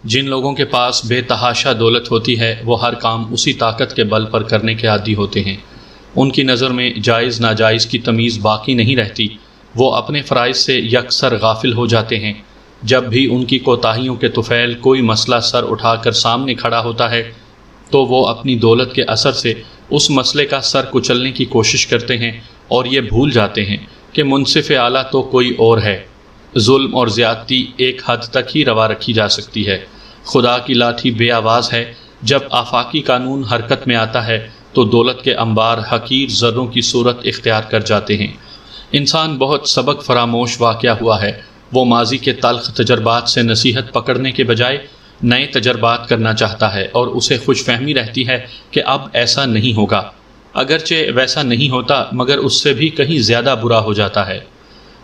جن لوگوں کے پاس بے تحاشا دولت ہوتی ہے وہ ہر کام اسی طاقت کے بل پر کرنے کے عادی ہوتے ہیں۔ ان کی نظر میں جائز ناجائز کی تمیز باقی نہیں رہتی، وہ اپنے فرائض سے یکسر غافل ہو جاتے ہیں۔ جب بھی ان کی کوتاہیوں کے طفیل کوئی مسئلہ سر اٹھا کر سامنے کھڑا ہوتا ہے تو وہ اپنی دولت کے اثر سے اس مسئلے کا سر کچلنے کی کوشش کرتے ہیں اور یہ بھول جاتے ہیں کہ منصف اعلیٰ تو کوئی اور ہے۔ ظلم اور زیادتی ایک حد تک ہی روا رکھی جا سکتی ہے، خدا کی لاٹھی بے آواز ہے۔ جب آفاقی قانون حرکت میں آتا ہے تو دولت کے انبار حقیر ذروں کی صورت اختیار کر جاتے ہیں۔ انسان بہت سبق فراموش واقعہ ہوا ہے، وہ ماضی کے تلخ تجربات سے نصیحت پکڑنے کے بجائے نئے تجربات کرنا چاہتا ہے، اور اسے خوش فہمی رہتی ہے کہ اب ایسا نہیں ہوگا، اگرچہ ویسا نہیں ہوتا مگر اس سے بھی کہیں زیادہ برا ہو جاتا ہے۔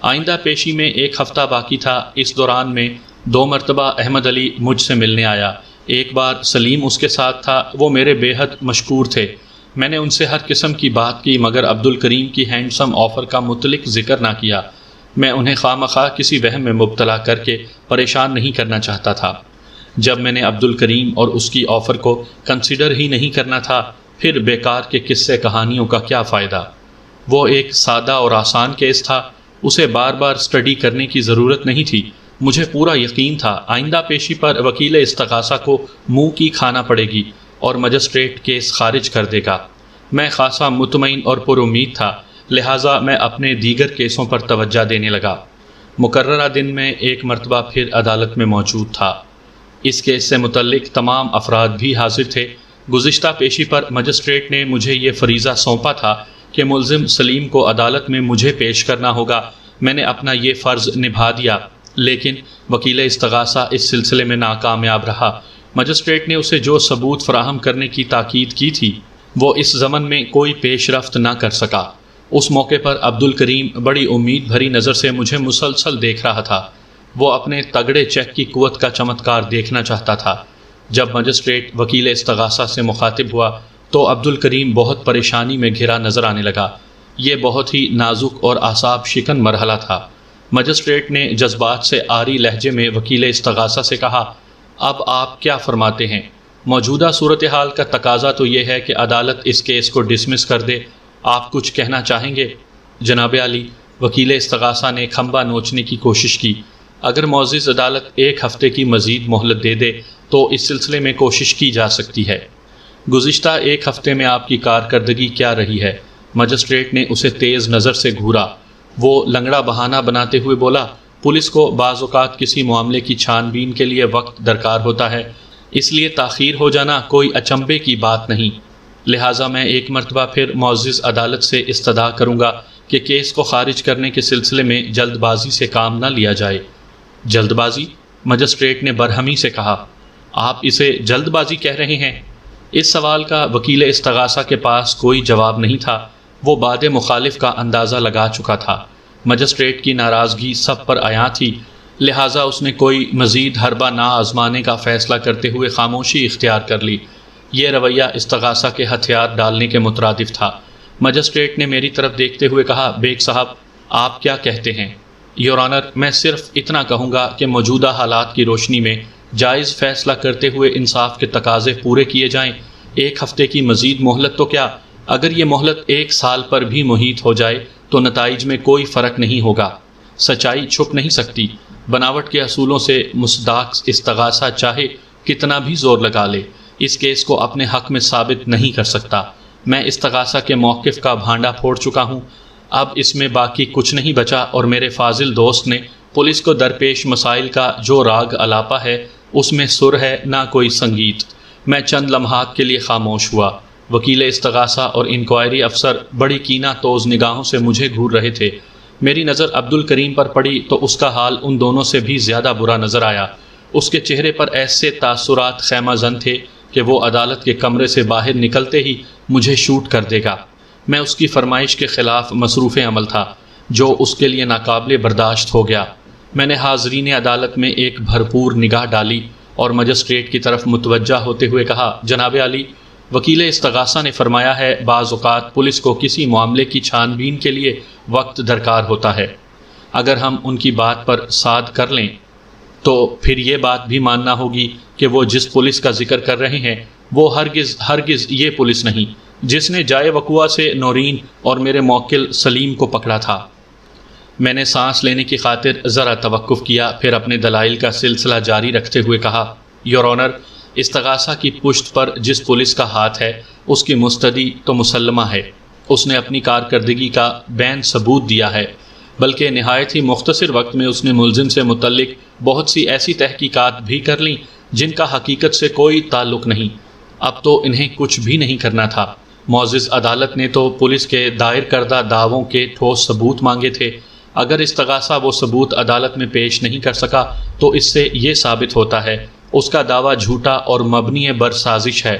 آئندہ پیشی میں 1 ہفتہ باقی تھا۔ اس دوران میں 2 مرتبہ احمد علی مجھ سے ملنے آیا۔ ایک بار سلیم اس کے ساتھ تھا، وہ میرے بے حد مشکور تھے۔ میں نے ان سے ہر قسم کی بات کی مگر عبدالکریم کی ہینڈسم آفر کا مطلق ذکر نہ کیا۔ میں انہیں خواہ کسی وہم میں مبتلا کر کے پریشان نہیں کرنا چاہتا تھا۔ جب میں نے عبدالکریم اور اس کی آفر کو کنسیڈر ہی نہیں کرنا تھا، پھر بیکار کے قصے کہانیوں کا کیا فائدہ؟ وہ ایک سادہ اور آسان کیس تھا، اسے بار بار اسٹڈی کرنے کی ضرورت نہیں تھی۔ مجھے پورا یقین تھا آئندہ پیشی پر وکیل استغاثہ کو منہ کی کھانا پڑے گی اور مجسٹریٹ کیس خارج کر دے گا۔ میں خاصا مطمئن اور پر امید تھا، لہٰذا میں اپنے دیگر کیسوں پر توجہ دینے لگا۔ مقررہ دن میں 1 مرتبہ پھر عدالت میں موجود تھا۔ اس کیس سے متعلق تمام افراد بھی حاضر تھے۔ گزشتہ پیشی پر مجسٹریٹ نے مجھے یہ فریضہ سونپا تھا کہ ملزم سلیم کو عدالت میں مجھے پیش کرنا ہوگا۔ میں نے اپنا یہ فرض نبھا دیا، لیکن وکیل استغاثہ اس سلسلے میں ناکامیاب رہا۔ مجسٹریٹ نے اسے جو ثبوت فراہم کرنے کی تاکید کی تھی وہ اس ضمن میں کوئی پیش رفت نہ کر سکا۔ اس موقع پر عبدالکریم بڑی امید بھری نظر سے مجھے مسلسل دیکھ رہا تھا، وہ اپنے تگڑے چیک کی قوت کا چمتکار دیکھنا چاہتا تھا۔ جب مجسٹریٹ وکیل استغاثہ سے مخاطب ہوا تو عبدالکریم بہت پریشانی میں گھرا نظر آنے لگا۔ یہ بہت ہی نازک اور اعصاب شکن مرحلہ تھا۔ مجسٹریٹ نے جذبات سے عاری لہجے میں وکیل استغاثہ سے کہا، اب آپ کیا فرماتے ہیں؟ موجودہ صورتحال کا تقاضا تو یہ ہے کہ عدالت اس کیس کو ڈسمس کر دے، آپ کچھ کہنا چاہیں گے؟ جناب عالی، وکیل استغاثہ نے کھمبا نوچنے کی کوشش کی، اگر معزز عدالت 1 ہفتے کی مزید مہلت دے دے تو اس سلسلے میں کوشش کی جا سکتی ہے۔ گزشتہ 1 ہفتے میں آپ کی کارکردگی کیا رہی ہے؟ مجسٹریٹ نے اسے تیز نظر سے گھورا۔ وہ لنگڑا بہانہ بناتے ہوئے بولا، پولیس کو بعض اوقات کسی معاملے کی چھان بین کے لیے وقت درکار ہوتا ہے، اس لیے تاخیر ہو جانا کوئی اچنبھے کی بات نہیں، لہٰذا میں 1 مرتبہ پھر معزز عدالت سے استدعا کروں گا کہ کیس کو خارج کرنے کے سلسلے میں جلد بازی سے کام نہ لیا جائے۔ جلد بازی؟ مجسٹریٹ نے برہمی سے کہا، آپ اسے جلد بازی کہہ رہے ہیں؟ اس سوال کا وکیل استغاثہ کے پاس کوئی جواب نہیں تھا، وہ باد مخالف کا اندازہ لگا چکا تھا۔ مجسٹریٹ کی ناراضگی سب پر عیاں تھی، لہٰذا اس نے کوئی مزید حربہ نہ آزمانے کا فیصلہ کرتے ہوئے خاموشی اختیار کر لی۔ یہ رویہ استغاثہ کے ہتھیار ڈالنے کے مترادف تھا۔ مجسٹریٹ نے میری طرف دیکھتے ہوئے کہا، بیگ صاحب آپ کیا کہتے ہیں؟ یور آنر، میں صرف اتنا کہوں گا کہ موجودہ حالات کی روشنی میں جائز فیصلہ کرتے ہوئے انصاف کے تقاضے پورے کیے جائیں۔ 1 ہفتے کی مزید مہلت تو کیا، اگر یہ مہلت 1 سال پر بھی محیط ہو جائے تو نتائج میں کوئی فرق نہیں ہوگا۔ سچائی چھپ نہیں سکتی، بناوٹ کے اصولوں سے مصداق استغاثہ چاہے کتنا بھی زور لگا لے، اس کیس کو اپنے حق میں ثابت نہیں کر سکتا۔ میں استغاثہ کے موقف کا بھانڈا پھوڑ چکا ہوں، اب اس میں باقی کچھ نہیں بچا، اور میرے فاضل دوست نے پولیس کو درپیش مسائل کا جو راگ الاپا ہے اس میں سر ہے نہ کوئی سنگیت۔ میں چند لمحات کے لیے خاموش ہوا۔ وکیل استغاثہ اور انکوائری افسر بڑی کینہ توز نگاہوں سے مجھے گھور رہے تھے۔ میری نظر عبدالکریم پر پڑی تو اس کا حال ان دونوں سے بھی زیادہ برا نظر آیا۔ اس کے چہرے پر ایسے تاثرات خیمہ زن تھے کہ وہ عدالت کے کمرے سے باہر نکلتے ہی مجھے شوٹ کر دے گا۔ میں اس کی فرمائش کے خلاف مصروف عمل تھا، جو اس کے لیے ناقابل برداشت ہو گیا۔ میں نے حاضرین عدالت میں ایک بھرپور نگاہ ڈالی اور مجسٹریٹ کی طرف متوجہ ہوتے ہوئے کہا، جناب عالی، وکیل استغاثہ نے فرمایا ہے بعض اوقات پولیس کو کسی معاملے کی چھان بین کے لیے وقت درکار ہوتا ہے۔ اگر ہم ان کی بات پر صاد کر لیں تو پھر یہ بات بھی ماننا ہوگی کہ وہ جس پولیس کا ذکر کر رہے ہیں وہ ہرگز یہ پولیس نہیں جس نے جائے وقوع سے نورین اور میرے موکل سلیم کو پکڑا تھا۔ میں نے سانس لینے کی خاطر ذرا توقف کیا، پھر اپنے دلائل کا سلسلہ جاری رکھتے ہوئے کہا، یور آنر، استغاثہ کی پشت پر جس پولیس کا ہاتھ ہے اس کی مستدی تو مسلمہ ہے، اس نے اپنی کارکردگی کا بین ثبوت دیا ہے، بلکہ نہایت ہی مختصر وقت میں اس نے ملزم سے متعلق بہت سی ایسی تحقیقات بھی کر لیں جن کا حقیقت سے کوئی تعلق نہیں۔ اب تو انہیں کچھ بھی نہیں کرنا تھا۔ معزز عدالت نے تو پولیس کے دائر کردہ دعووں کے ٹھوس ثبوت مانگے تھے۔ اگر استغاثہ وہ ثبوت عدالت میں پیش نہیں کر سکا تو اس سے یہ ثابت ہوتا ہے اس کا دعویٰ جھوٹا اور مبنی بر سازش ہے۔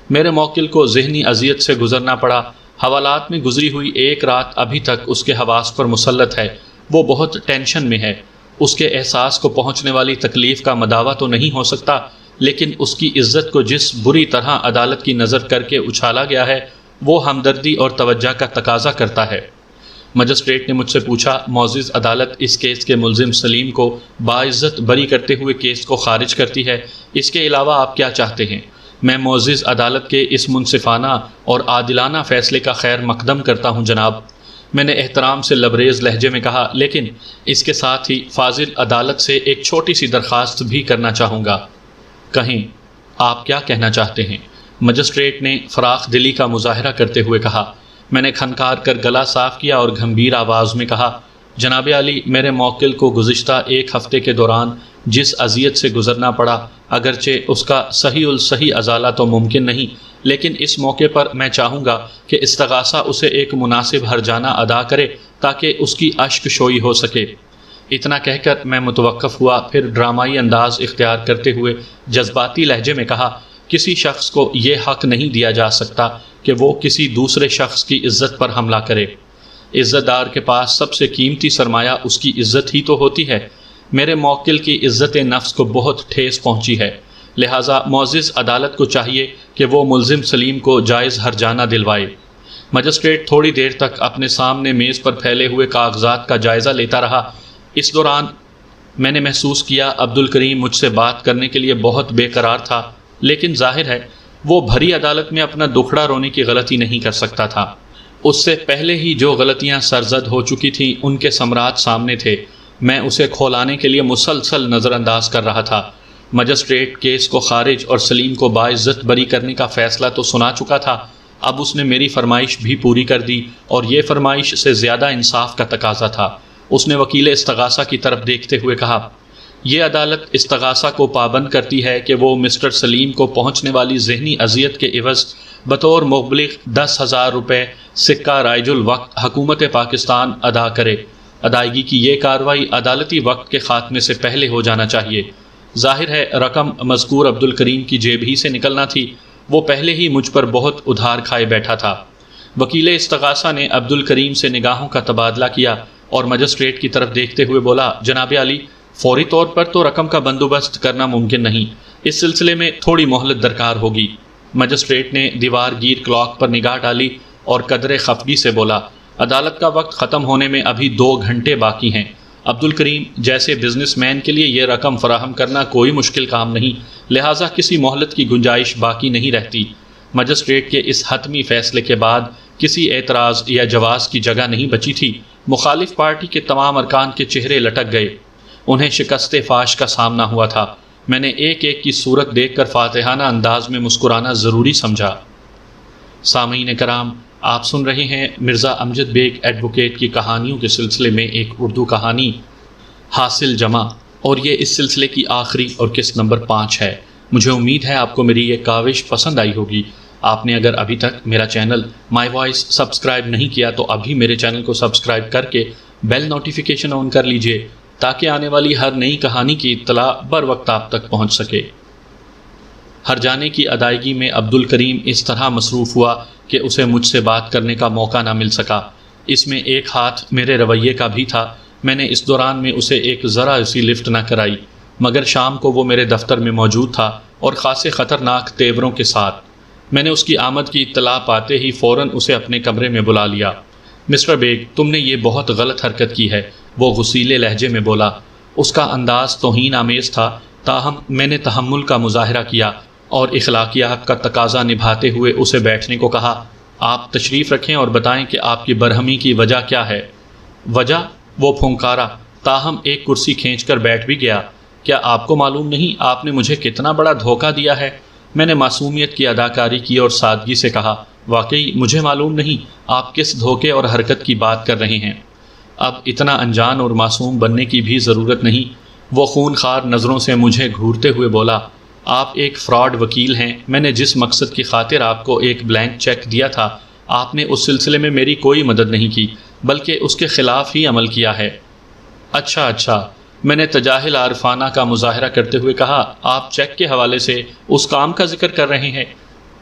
میرے موکل کو ذہنی اذیت سے گزرنا پڑا۔ حوالات میں گزری ہوئی ایک رات ابھی تک اس کے حواس پر مسلط ہے۔ وہ بہت ٹینشن میں ہے۔ اس کے احساس کو پہنچنے والی تکلیف کا مداوع تو نہیں ہو سکتا، لیکن اس کی عزت کو جس بری طرح عدالت کی نظر کر کے اچھالا گیا ہے وہ ہمدردی اور توجہ کا تقاضا کرتا ہے۔ مجسٹریٹ نے مجھ سے پوچھا، معزز عدالت اس کیس کے ملزم سلیم کو باعزت بری کرتے ہوئے کیس کو خارج کرتی ہے، اس کے علاوہ آپ کیا چاہتے ہیں؟ میں معزز عدالت کے اس منصفانہ اور عادلانہ فیصلے کا خیر مقدم کرتا ہوں جناب، میں نے احترام سے لبریز لہجے میں کہا، لیکن اس کے ساتھ ہی فاضل عدالت سے ایک چھوٹی سی درخواست بھی کرنا چاہوں گا۔ کہیں، آپ کیا کہنا چاہتے ہیں؟ مجسٹریٹ نے فراخ دلی کا مظاہرہ کرتے ہوئے کہا۔ میں نے کھنکار کر گلا صاف کیا اور گھمبیر آواز میں کہا، جناب عالی، میرے موکل کو گزشتہ ایک ہفتے کے دوران جس اذیت سے گزرنا پڑا، اگرچہ اس کا صحیح الصحیح ازالہ تو ممکن نہیں، لیکن اس موقع پر میں چاہوں گا کہ استغاثہ اسے ایک مناسب ہرجانہ ادا کرے تاکہ اس کی اشک شوئی ہو سکے۔ اتنا کہہ کر میں متوقف ہوا، پھر ڈرامائی انداز اختیار کرتے ہوئے جذباتی لہجے میں کہا، کسی شخص کو یہ حق نہیں دیا جا سکتا کہ وہ کسی دوسرے شخص کی عزت پر حملہ کرے۔ عزت دار کے پاس سب سے قیمتی سرمایہ اس کی عزت ہی تو ہوتی ہے۔ میرے موکل کی عزت نفس کو بہت ٹھیس پہنچی ہے، لہٰذا معزز عدالت کو چاہیے کہ وہ ملزم سلیم کو جائز ہرجانہ دلوائے۔ مجسٹریٹ تھوڑی دیر تک اپنے سامنے میز پر پھیلے ہوئے کاغذات کا جائزہ لیتا رہا۔ اس دوران میں نے محسوس کیا عبد الکریم مجھ سے بات کرنے کے لیے بہت بے قرار تھا، لیکن ظاہر ہے وہ بھری عدالت میں اپنا دکھڑا رونے کی غلطی نہیں کر سکتا تھا۔ اس سے پہلے ہی جو غلطیاں سرزد ہو چکی تھیں ان کے ثمرات سامنے تھے، میں اسے کھولانے کے لیے مسلسل نظر انداز کر رہا تھا۔ مجسٹریٹ کیس کو خارج اور سلیم کو باعزت بری کرنے کا فیصلہ تو سنا چکا تھا، اب اس نے میری فرمائش بھی پوری کر دی، اور یہ فرمائش سے زیادہ انصاف کا تقاضا تھا۔ اس نے وکیل استغاثہ کی طرف دیکھتے ہوئے کہا، یہ عدالت استغاثہ کو پابند کرتی ہے کہ وہ مسٹر سلیم کو پہنچنے والی ذہنی اذیت کے عوض بطور مبلغ 10,000 روپے سکہ رائج الوقت حکومت پاکستان ادا کرے۔ ادائیگی کی یہ کارروائی عدالتی وقت کے خاتمے سے پہلے ہو جانا چاہیے۔ ظاہر ہے رقم مذکور عبد الکریم کی جیب ہی سے نکلنا تھی، وہ پہلے ہی مجھ پر بہت ادھار کھائے بیٹھا تھا۔ وکیل استغاثہ نے عبد الکریم سے نگاہوں کا تبادلہ کیا اور مجسٹریٹ کی طرف دیکھتے ہوئے بولا، جناب عالی، فوری طور پر تو رقم کا بندوبست کرنا ممکن نہیں، اس سلسلے میں تھوڑی مہلت درکار ہوگی۔ مجسٹریٹ نے دیوار گیر کلاک پر نگاہ ڈالی اور قدرے خفگی سے بولا، عدالت کا وقت ختم ہونے میں ابھی 2 گھنٹے باقی ہیں۔ عبد الکریم جیسے بزنس مین کے لیے یہ رقم فراہم کرنا کوئی مشکل کام نہیں، لہٰذا کسی مہلت کی گنجائش باقی نہیں رہتی۔ مجسٹریٹ کے اس حتمی فیصلے کے بعد کسی اعتراض یا جواز کی جگہ نہیں بچی تھی۔ مخالف پارٹی کے تمام ارکان کے چہرے لٹک گئے، انہیں شکست فاش کا سامنا ہوا تھا۔ میں نے ایک ایک کی صورت دیکھ کر فاتحانہ انداز میں مسکرانا ضروری سمجھا۔ سامعین کرام، آپ سن رہے ہیں مرزا امجد بیگ ایڈوکیٹ کی کہانیوں کے سلسلے میں ایک اردو کہانی حاصل جمع، اور یہ اس سلسلے کی آخری اور قسط نمبر 5 ہے۔ مجھے امید ہے آپ کو میری یہ کاوش پسند آئی ہوگی۔ آپ نے اگر ابھی تک میرا چینل مائی وائس سبسکرائب نہیں کیا تو ابھی میرے چینل کو سبسکرائب کر کے بیل نوٹیفیکیشن آن کر لیجئے تاکہ آنے والی ہر نئی کہانی کی اطلاع بر وقت آپ تک پہنچ سکے۔ ہرجانے کی ادائیگی میں عبد الکریم اس طرح مصروف ہوا کہ اسے مجھ سے بات کرنے کا موقع نہ مل سکا۔ اس میں ایک ہاتھ میرے رویے کا بھی تھا۔ میں نے اس دوران میں اسے ایک ذرا سی لفٹ نہ کرائی، مگر شام کو وہ میرے دفتر میں موجود تھا اور خاصے خطرناک تیوروں کے ساتھ۔ میں نے اس کی آمد کی اطلاع پاتے ہی فوراً اسے اپنے کمرے میں بلا لیا۔ مسٹر بیگ، تم نے یہ بہت غلط حرکت کی ہے، وہ غصیلے لہجے میں بولا۔ اس کا انداز توہین آمیز تھا، تاہم میں نے تحمل کا مظاہرہ کیا اور اخلاقیات کا تقاضا نبھاتے ہوئے اسے بیٹھنے کو کہا۔ آپ تشریف رکھیں اور بتائیں کہ آپ کی برہمی کی وجہ کیا ہے؟ وجہ؟ وہ پھنکارا، تاہم ایک کرسی کھینچ کر بیٹھ بھی گیا۔ کیا آپ کو معلوم نہیں آپ نے مجھے کتنا بڑا دھوکہ دیا ہے؟ میں نے معصومیت کی اداکاری کی اور سادگی سے کہا، واقعی مجھے معلوم نہیں آپ کس دھوکے اور حرکت کی بات کر رہے ہیں۔ اب اتنا انجان اور معصوم بننے کی بھی ضرورت نہیں۔ وہ خون خوار نظروں سے مجھے گھورتے ہوئے بولا، آپ ایک فراڈ وکیل ہیں۔ میں نے جس مقصد کی خاطر آپ کو ایک بلینک چیک دیا تھا، آپ نے اس سلسلے میں میری کوئی مدد نہیں کی بلکہ اس کے خلاف ہی عمل کیا ہے۔ اچھا، میں نے تجاہل عارفانہ کا مظاہرہ کرتے ہوئے کہا، آپ چیک کے حوالے سے اس کام کا ذکر کر رہے ہیں؟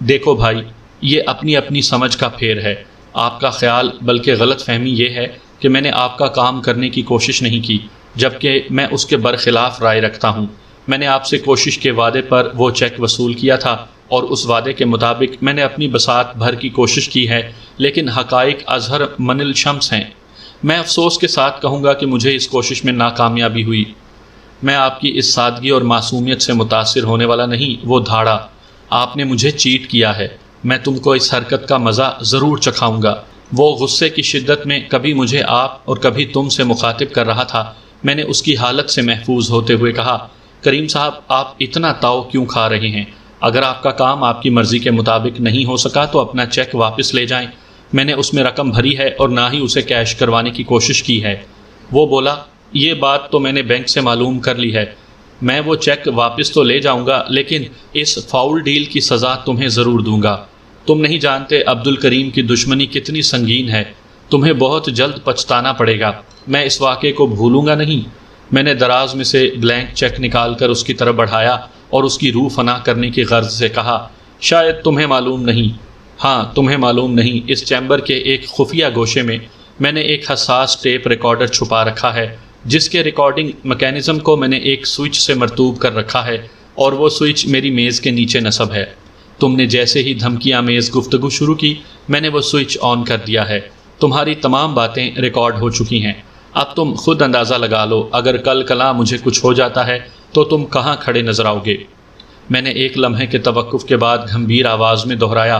دیکھو بھائی، یہ اپنی اپنی سمجھ کا پھیر ہے۔ آپ کا خیال بلکہ غلط فہمی یہ ہے کہ میں نے آپ کا کام کرنے کی کوشش نہیں کی، جبکہ میں اس کے برخلاف رائے رکھتا ہوں۔ میں نے آپ سے کوشش کے وعدے پر وہ چیک وصول کیا تھا اور اس وعدے کے مطابق میں نے اپنی بساط بھر کی کوشش کی ہے، لیکن حقائق اظہر من الشمس ہیں۔ میں افسوس کے ساتھ کہوں گا کہ مجھے اس کوشش میں ناکامیابی ہوئی۔ میں آپ کی اس سادگی اور معصومیت سے متاثر ہونے والا نہیں، وہ دھاڑا، آپ نے مجھے چیٹ کیا ہے۔ میں تم کو اس حرکت کا مزہ ضرور چکھاؤں گا۔ وہ غصے کی شدت میں کبھی مجھے آپ اور کبھی تم سے مخاطب کر رہا تھا۔ میں نے اس کی حالت سے محفوظ ہوتے ہوئے کہا، کریم صاحب آپ اتنا تاؤ کیوں کھا رہے ہیں؟ اگر آپ کا کام آپ کی مرضی کے مطابق نہیں ہو سکا تو اپنا چیک واپس لے جائیں۔ میں نے اس میں رقم بھری ہے اور نہ ہی اسے کیش کروانے کی کوشش کی ہے۔ وہ بولا، یہ بات تو میں نے بینک سے معلوم کر لی ہے۔ میں وہ چیک واپس تو لے جاؤں گا، لیکن اس فاؤل ڈیل کی سزا تمہیں ضرور دوں گا۔ تم نہیں جانتے عبد الکریم کی دشمنی کتنی سنگین ہے۔ تمہیں بہت جلد پچھتانا پڑے گا۔ میں اس واقعے کو بھولوں گا نہیں۔ میں نے دراز میں سے بلینک چیک نکال کر اس کی طرف بڑھایا اور اس کی روح فنا کرنے کی غرض سے کہا، شاید تمہیں معلوم نہیں، ہاں تمہیں معلوم نہیں، اس چیمبر کے ایک خفیہ گوشے میں میں نے ایک حساس ٹیپ ریکارڈر چھپا رکھا ہے، جس کے ریکارڈنگ میکینزم کو میں نے ایک سوئچ سے مرطوب کر رکھا ہے اور وہ سوئچ میری میز کے نیچے نصب ہے۔ تم نے جیسے ہی دھمکی آمیز گفتگو شروع کی، میں نے وہ سوئچ آن کر دیا ہے۔ تمہاری تمام باتیں ریکارڈ ہو چکی ہیں۔ اب تم خود اندازہ لگا لو، اگر کل کلا مجھے کچھ ہو جاتا ہے تو تم کہاں کھڑے نظر آؤ گے؟ میں نے ایک لمحے کے توقف کے بعد گھمبیر آواز میں دہرایا،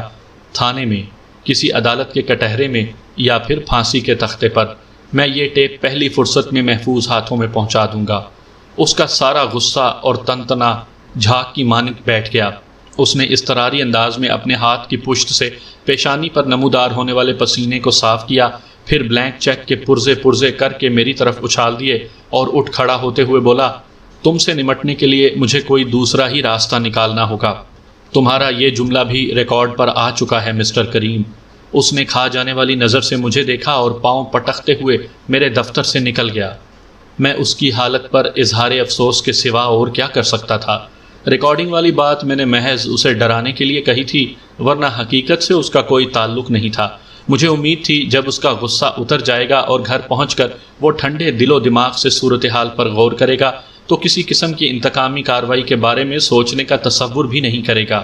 تھانے میں، کسی عدالت کے کٹہرے میں، یا پھر پھانسی کے تختے پر۔ میں یہ ٹیپ پہلی فرصت میں محفوظ ہاتھوں میں پہنچا دوں گا۔ اس کا سارا غصہ اور تنتنا جھاگ کی مانند بیٹھ گیا۔ اس نے اضطراری انداز میں اپنے ہاتھ کی پشت سے پیشانی پر نمودار ہونے والے پسینے کو صاف کیا، پھر بلینک چیک کے پرزے کر کے میری طرف اچھال دیے اور اٹھ کھڑا ہوتے ہوئے بولا، تم سے نمٹنے کے لیے مجھے کوئی دوسرا ہی راستہ نکالنا ہوگا۔ تمہارا یہ جملہ بھی ریکارڈ پر آ چکا ہے مسٹر کریم۔ اس نے کھا جانے والی نظر سے مجھے دیکھا اور پاؤں پٹکتے ہوئے میرے دفتر سے نکل گیا۔ میں اس کی حالت پر اظہار افسوس کے سوا اور کیا کر سکتا تھا؟ ریکارڈنگ والی بات میں نے محض اسے ڈرانے کے لیے کہی تھی، ورنہ حقیقت سے اس کا کوئی تعلق نہیں تھا۔ مجھے امید تھی جب اس کا غصہ اتر جائے گا اور گھر پہنچ کر وہ ٹھنڈے دل و دماغ سے صورتحال پر غور کرے گا تو کسی قسم کی انتقامی کارروائی کے بارے میں سوچنے کا تصور بھی نہیں کرے گا۔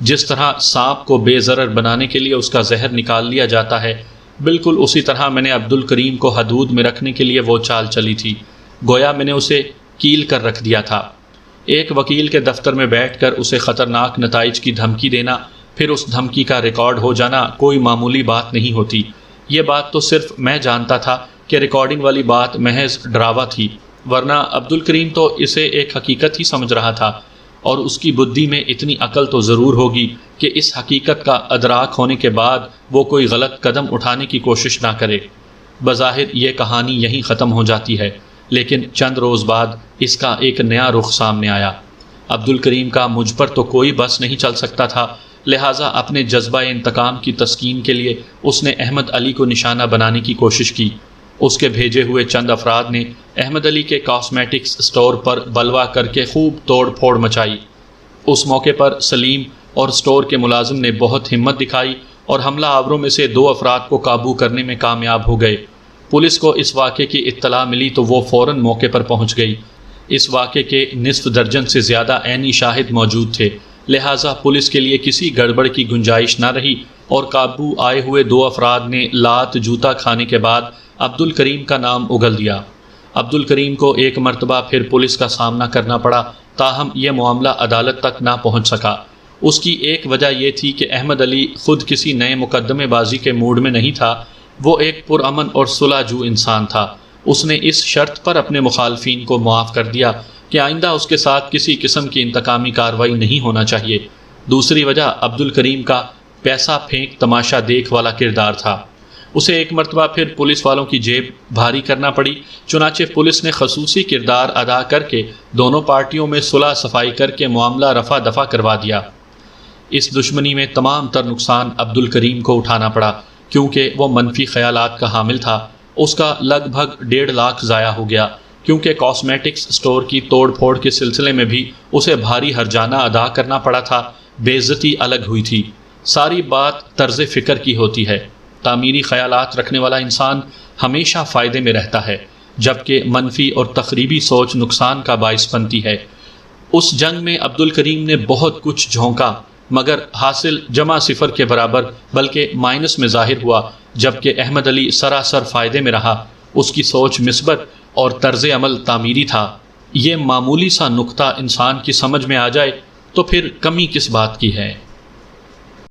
جس طرح سانپ کو بے ضرر بنانے کے لیے اس کا زہر نکال لیا جاتا ہے، بالکل اسی طرح میں نے عبد الکریم کو حدود میں رکھنے کے لیے وہ چال چلی تھی، گویا میں نے اسے کیل کر رکھ دیا تھا۔ ایک وکیل کے دفتر میں بیٹھ کر اسے خطرناک نتائج کی دھمکی دینا، پھر اس دھمکی کا ریکارڈ ہو جانا کوئی معمولی بات نہیں ہوتی۔ یہ بات تو صرف میں جانتا تھا کہ ریکارڈنگ والی بات محض ڈراوا تھی، ورنہ عبد الکریم تو اسے ایک حقیقت ہی سمجھ رہا تھا، اور اس کی بدھی میں اتنی عقل تو ضرور ہوگی کہ اس حقیقت کا ادراک ہونے کے بعد وہ کوئی غلط قدم اٹھانے کی کوشش نہ کرے۔ بظاہر یہ کہانی یہیں ختم ہو جاتی ہے، لیکن چند روز بعد اس کا ایک نیا رخ سامنے آیا۔ عبد الکریم کا مجھ پر تو کوئی بس نہیں چل سکتا تھا، لہٰذا اپنے جذبہ انتقام کی تسکین کے لیے اس نے احمد علی کو نشانہ بنانے کی کوشش کی۔ اس کے بھیجے ہوئے چند افراد نے احمد علی کے کاسمیٹکس اسٹور پر بلوا کر کے خوب توڑ پھوڑ مچائی۔ اس موقع پر سلیم اور اسٹور کے ملازم نے بہت ہمت دکھائی اور حملہ آوروں میں سے 2 افراد کو قابو کرنے میں کامیاب ہو گئے۔ پولیس کو اس واقعے کی اطلاع ملی تو وہ فوراً موقع پر پہنچ گئی۔ اس واقعے کے نصف درجن سے زیادہ عینی شاہد موجود تھے، لہٰذا پولیس کے لیے کسی گڑبڑ کی گنجائش نہ رہی اور قابو آئے ہوئے 2 افراد نے لات جوتا کھانے کے بعد عبد الکریم کا نام اگل دیا۔ عبد الکریم کو ایک مرتبہ پھر پولیس کا سامنا کرنا پڑا، تاہم یہ معاملہ عدالت تک نہ پہنچ سکا۔ اس کی ایک وجہ یہ تھی کہ احمد علی خود کسی نئے مقدمے بازی کے موڈ میں نہیں تھا، وہ ایک پرامن اور صلح جو انسان تھا۔ اس نے اس شرط پر اپنے مخالفین کو معاف کر دیا کہ آئندہ اس کے ساتھ کسی قسم کی انتقامی کارروائی نہیں ہونا چاہیے۔ دوسری وجہ عبد الکریم کا پیسہ پھینک تماشا دیکھ والا کردار تھا۔ اسے ایک مرتبہ پھر پولیس والوں کی جیب بھاری کرنا پڑی، چنانچہ پولیس نے خصوصی کردار ادا کر کے دونوں پارٹیوں میں صلح صفائی کر کے معاملہ رفع دفع کروا دیا۔ اس دشمنی میں تمام تر نقصان عبد الکریم کو اٹھانا پڑا، کیونکہ وہ منفی خیالات کا حامل تھا۔ اس کا لگ بھگ 1.5 لاکھ ضائع ہو گیا، کیونکہ کاسمیٹکس سٹور کی توڑ پھوڑ کے سلسلے میں بھی اسے بھاری ہرجانہ ادا کرنا پڑا تھا۔ بے عزتی الگ ہوئی تھی۔ ساری بات طرز فکر کی ہوتی ہے۔ تعمیری خیالات رکھنے والا انسان ہمیشہ فائدے میں رہتا ہے، جبکہ منفی اور تخریبی سوچ نقصان کا باعث بنتی ہے۔ اس جنگ میں عبد الکریم نے بہت کچھ جھونکا، مگر حاصل جمع صفر کے برابر بلکہ مائنس میں ظاہر ہوا، جبکہ احمد علی سراسر فائدے میں رہا۔ اس کی سوچ مثبت اور طرز عمل تعمیری تھا۔ یہ معمولی سا نقطہ انسان کی سمجھ میں آ جائے تو پھر کمی کس بات کی ہے۔